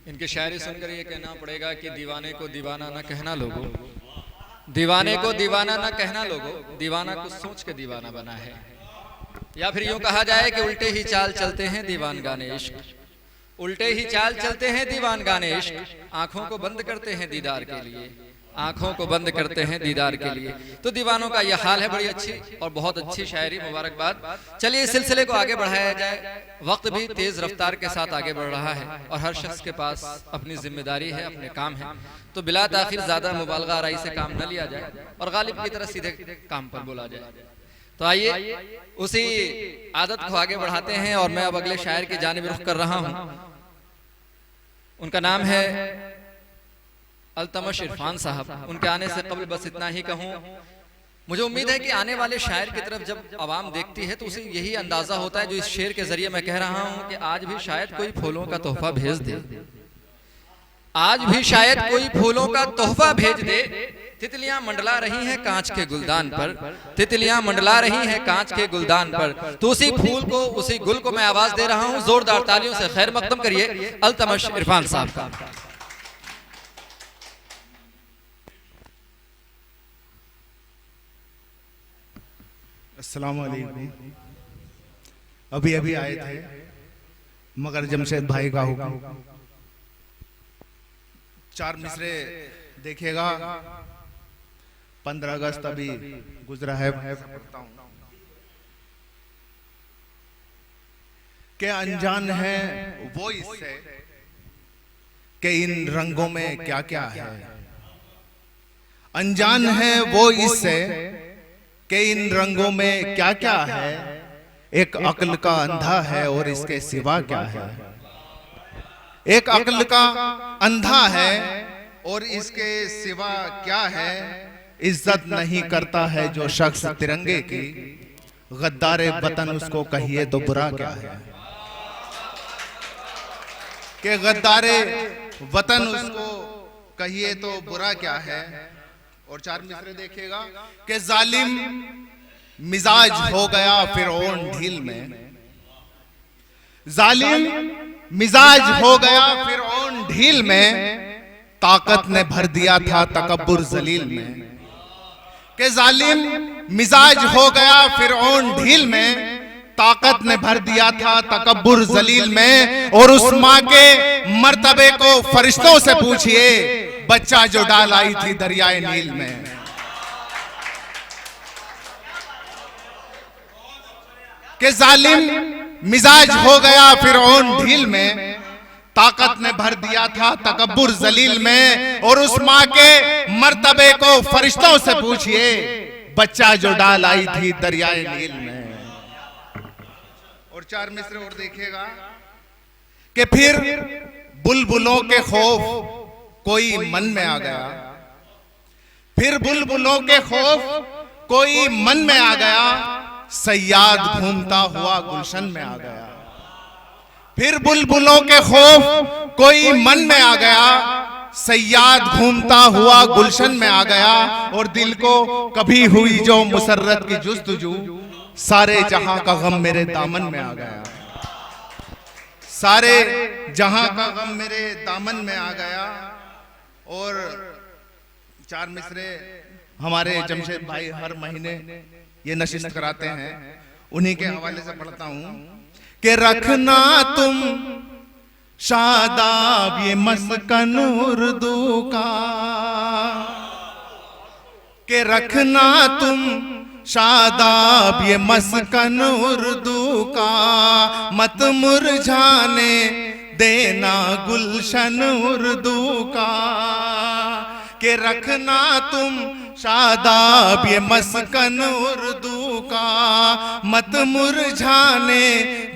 इनकी शायरी सुनकर ये कहना पड़ेगा कि दीवाने को दीवाना न कहना लोगों, दीवाने को दीवाना न कहना लोगों, दीवाना कुछ सोच के दीवाना बना है। या फिर यूं कहा जाए कि उल्टे ही चाल चलते हैं दीवान गाने इश्क, उल्टे ही चाल चलते हैं दीवान गाने इश्क, आंखों को बंद करते हैं दीदार के लिए, आंखों को बंद करते हैं दीदार के लिए। तो दीवानों का यह हाल है। बड़ी अच्छी और बहुत अच्छी शायरी, मुबारकबाद। चलिए इस सिलसिले को आगे बढ़ाया जाए। वक्त भी तेज रफ्तार के साथ आगे बढ़ रहा है और हर शख्स के पास अपनी जिम्मेदारी है, अपने काम है, तो बिला ताखिर ज्यादा मुबालगा आराई से काम न लिया जाए और गालिब की तरह सीधे काम पर बोला जाए। तो आइए उसी आदत को आगे बढ़ाते हैं और मैं अब अगले शायर की जानिब रुख कर रहा हूं। उनका नाम है अल्तमश इरफान साहब। उनके आने से कबल बस इतना ही कहूं, मुझे उम्मीद है कि आने वाले शायर की तरफ जब आवाम देखती है तो उसे यही अंदाजा होता है जो इस शेर के जरिए मैं कह रहा हूं कि आज भी शायद कोई फूलों का तोहफा भेज दे, आज भी शायद कोई फूलों का तोहफा भेज दे। तितलियां मंडला रही हैं कांच के गुलदान पर, तितलियां मंडला रही हैं कांच के गुलदान पर, तो उसी फूल को, उसी गुल को मैं आवाज दे रहा हूं। जोरदार तालियों से खैर मकदम करिए अल्तमश इरफान साहब का। अस्सलाम वालेकुम। अभी अभी आए थे मगर जमशेद भाई का हुक्म, 4 मिसरे देखिएगा। 15 अगस्त अभी गुजरा है। पढ़ता हूं के अनजान है वो इससे कि इन रंगों में क्या क्या है, अनजान है वो इससे कि इन रंगों में क्या क्या है। एक अक्ल का अंधा है और इसके सिवा क्या है, एक अक्ल का अंधा है और इसके सिवा क्या है। इज्जत नहीं करता है जो शख्स तिरंगे की, गद्दारे वतन उसको कहिए तो बुरा क्या है। कि गद्दारे वतन उसको कहिए तो बुरा क्या है। और 4 मिसरे देखिएगा कि जालिम मिजाज हो गया फिरौन ढील में, जालिम मिजाज हो गया फिरौन ढील में, ताकत ने भर दिया था तकब्बुर जलील में। कि जालिम मिजाज हो गया फिरौन ढील में, ताकत ने भर दिया था तकब्बुर जलील में। और उस माँ के मर्तबे को फरिश्तों से पूछिए, बच्चा जो डाल आई थी दरियाए नील में। कि जालिम मिजाज हो गया फिरौन ढील में, ताकत ने भर दिया था तकब्बुर जलील में। और उस माँ के मर्तबे को फरिश्तों से पूछिए, बच्चा जो डाल आई थी दरियाए नील में। और 4 मिसरे और देखिएगा कि फिर बुलबुलों के खौफ कोई मन में आ गया, फिर बुलबुलों के खौफ कोई मन में आ गया, सयाद घूमता हुआ गुलशन में आ गया। फिर बुलबुलों के खौफ कोई मन में आ गया, सयाद घूमता हुआ गुलशन में आ गया। और दिल को कभी हुई जो मुसर्रत की जुस्तजू, सारे जहां का गम मेरे दामन में आ गया, सारे जहां का गम मेरे दामन में आ गया। और 4 मिसरे हमारे जमशेद भाई हर महीने ये नशिस्त कराते हैं, उन्हीं के हवाले से पढ़ता हूं कि रखना तुम शादाब ये मस्कन उर्दू का, कि रखना तुम शादाब ये मस्कन उर्दू का, मत मुरझाने देना गुलशन उर्दू का। कि रखना तुम शादाब ये मस्कन उर्दू का, मत मुरझाने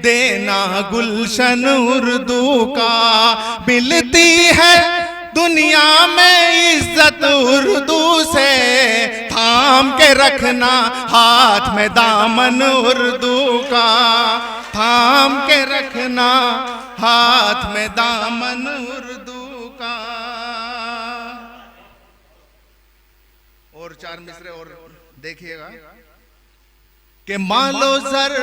देना गुलशन उर्दू का। मिलती है दुनिया में इज्जत उर्दू से, थाम के रखना हाथ में दामन उर्दू का, थाम के रखना हाथ में दामन उर्दू का। और 4 मिसरे और देखिएगा कि मालो जर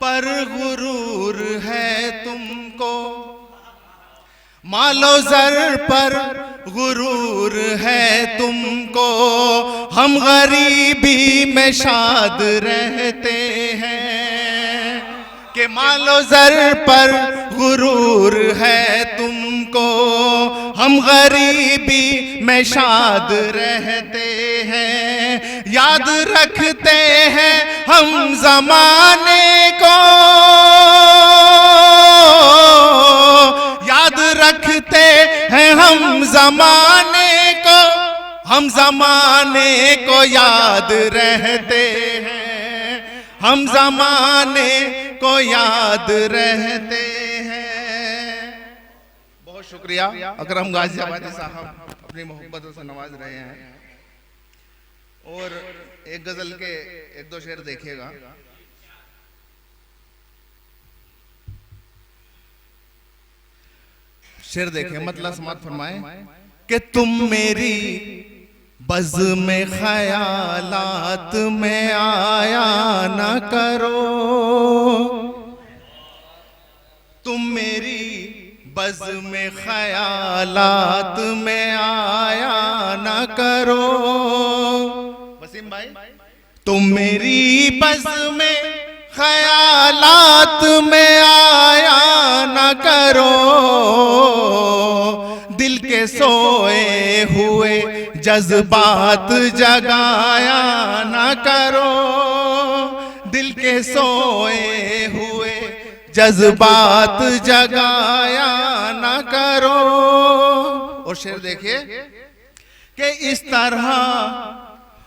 पर गुरूर है तुमको, मालो जर पर गुरूर है तुमको, हम गरीबी में शाद रहते हैं। कि मालो जर पर गुरूर है तुमको, हम गरीबी में शाद रहते हैं। याद रखते हैं हम जमाने को, याद रखते हैं हम जमाने को, हम जमाने को याद रहते हैं, हम जमाने को याद रहते हैं। बहुत शुक्रिया अकरम गाजियाबादी साहब अपनी मोहब्बतों से नवाज रहे हैं। और एक गजल के एक दो शेर देखिएगा। शेर देखिए, मतलब समात फरमाए कि तुम मेरी बज़ में ख्यालात में आया न करो, तुम मेरी बज़ में ख्यालात में आया न करो। वसीम भाई, तुम मेरी बज़ में ख्यालात में आया न करो, दिल के सोए हुए जज्बात जगाया न करो, दिल के सोए हुए जज्बात जगाया न करो। और शेर देखिए कि इस तरह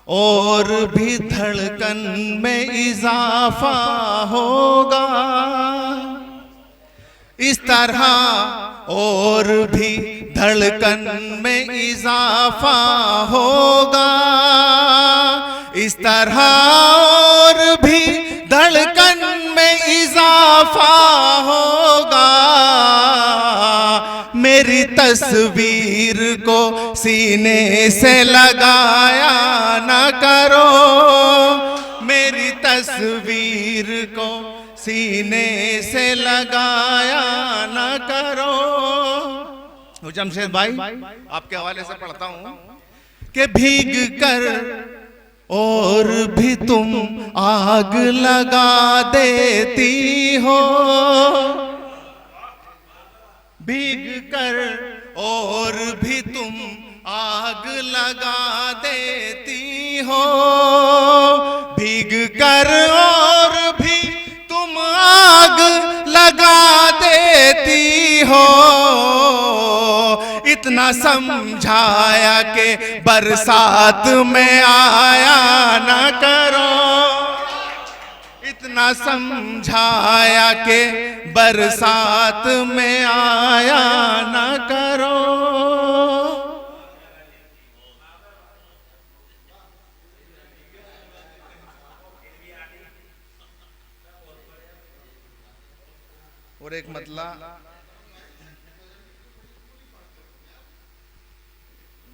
और भी धड़कन में इजाफा होगा, इस तरह और भी धड़कन में इजाफा होगा, इस तरह और भी धड़कन में इजाफा होगा। मेरी तस्वीर को सीने से लगाया न करो, मेरी तस्वीर को सीने से लगाया न करो। जमशेद भाई, आपके हवाले से पढ़ता हूं कि भीग कर और भी तुम आग लगा देती हो, भीग कर और भी तुम आग लगा देती हो, भीग कर और भी तुम आग लगा देती हो। इतना समझाया कि बरसात में आया न करो, इतना समझाया कि बरसात में आया न करो। और एक मतलब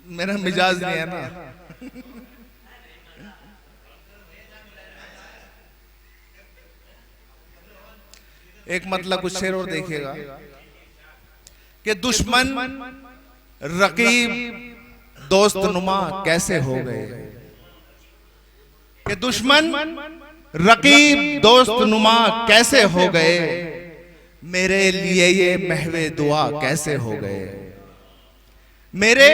मेरा मिजाज नहीं है ना, एक मतलब कुछ शेर और देखिएगा कि दुश्मन रकीब दोस्त नुमा कैसे हो गए, कि दुश्मन रकीब दोस्त नुमा कैसे हो गए, मेरे लिए ये महवे दुआ कैसे हो गए, मेरे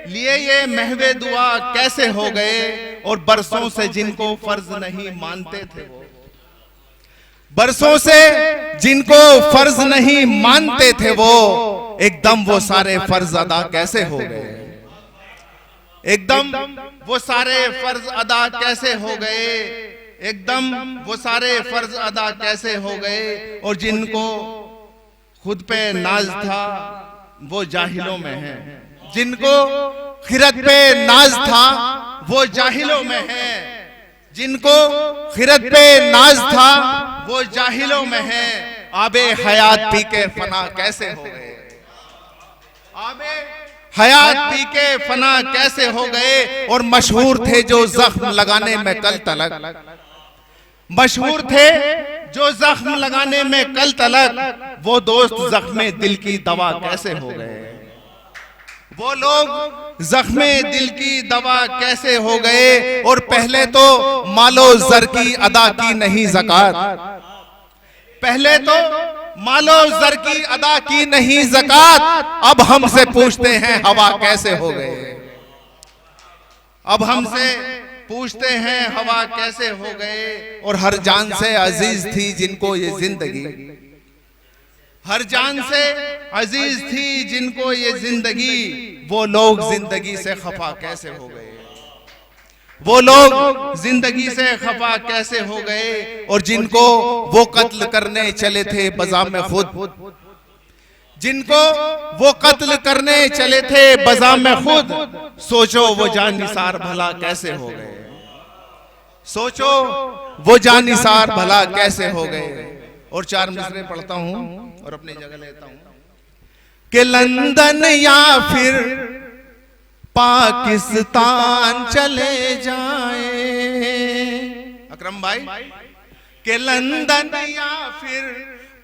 लिए ये महवे दुआ कैसे हो गए। और बरसों से जिनको फर्ज नहीं मानते थे वो, बरसों से जिनको फर्ज नहीं मानते थे वो, एकदम वो सारे फर्ज अदा कैसे हो गए, एकदम वो सारे फर्ज अदा कैसे हो गए, एकदम वो सारे फर्ज अदा कैसे हो गए। और जिनको खुद पे नाज था वो जाहिलों में है, जिनको खिरत पे नाज था वो जाहिलों में है, जिनको खिरत पे नाज था वो जाहिलों में है। आबे हयात पी के फना कैसे हो गए, आबे हयात पी के फना कैसे हो गए। और मशहूर थे जो जख्म लगाने में कल तलक, मशहूर थे जो जख्म लगाने में कल तलक, वो दोस्त जख्मे दिल की दवा कैसे हो गए। वो लोग जख्मे दिल की दवा कैसे हो गए। और पहले तो मालो जर की अदा की नहीं ज़कात, पहले तो मालो जर की अदा की नहीं ज़कात, अब हमसे पूछते हैं हवा कैसे हो गए। अब हमसे पूछते हैं हवा कैसे हो गए। और हर जान से अजीज थी जिनको ये जिंदगी, हर जान से अजीज थी जिनको ये जिंदगी, वो लोग जिंदगी से खफा कैसे हो गए। वो लोग जिंदगी से खफा कैसे हो गए। और जिनको वो कत्ल करने चले थे बज़ा में खुद, जिनको वो कत्ल करने चले थे बज़ा में खुद, सोचो वो जानिसार भला कैसे हो गए। सोचो वो जानिसार भला कैसे हो गए। और 4 मिसरे पढ़ता हूं और अपनी जगह लेता हूं कि लंदन या फिर पाकिस्तान चले जाए। अकरम भाई, कि लंदन या फिर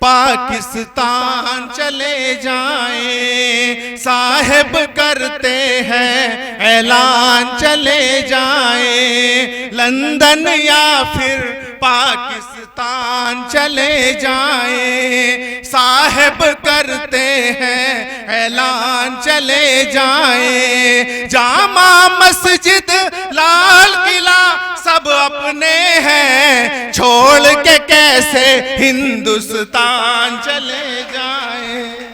पाकिस्तान चले जाए, साहिब करते हैं ऐलान चले जाए। लंदन या फिर पाकिस्तान चले जाए, साहिब करते हैं ऐलान चले जाए। जामा मस्जिद लाल किला सब अपने हैं, छोड़ के कैसे हिंदुस्तान चले जाए।